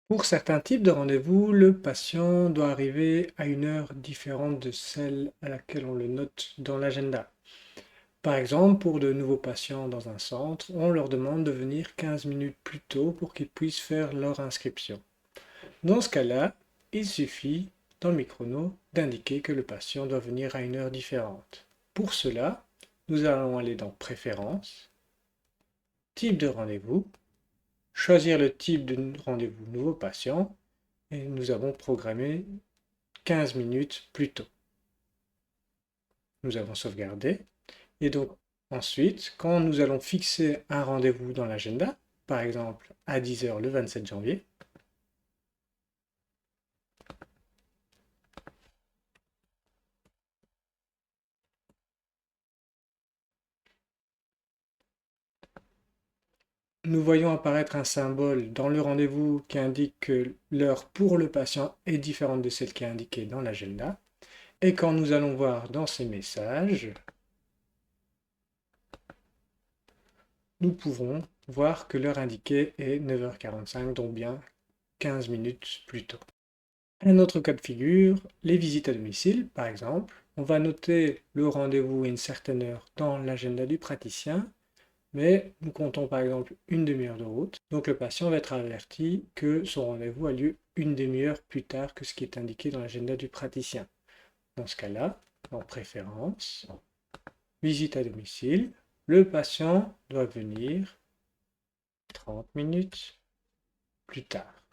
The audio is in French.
Pour certains types de rendez-vous, le patient doit arriver à une heure différente de celle à laquelle on le note dans l'agenda. Par exemple, pour de nouveaux patients dans un centre, on leur demande de venir 15 minutes plus tôt pour qu'ils puissent faire leur inscription. Dans ce cas-là, il suffit, dans le mi-chrono, d'indiquer que le patient doit venir à une heure différente. Pour cela, nous allons aller dans Préférences, Type de rendez-vous, choisir le type de rendez-vous nouveau patient, et nous avons programmé 15 minutes plus tôt. Nous avons sauvegardé. Et donc, ensuite, quand nous allons fixer un rendez-vous dans l'agenda, par exemple à 10 heures le 27 janvier, nous voyons apparaître un symbole dans le rendez-vous qui indique que l'heure pour le patient est différente de celle qui est indiquée dans l'agenda. Et quand nous allons voir dans ces messages, nous pouvons voir que l'heure indiquée est 9h45, donc bien 15 minutes plus tôt. Un autre cas de figure, les visites à domicile, par exemple. On va noter le rendez-vous à une certaine heure dans l'agenda du praticien, mais nous comptons par exemple une demi-heure de route. Donc le patient va être averti que son rendez-vous a lieu une demi-heure plus tard que ce qui est indiqué dans l'agenda du praticien. Dans ce cas-là, en préférence, visite à domicile, le patient doit venir 30 minutes plus tard.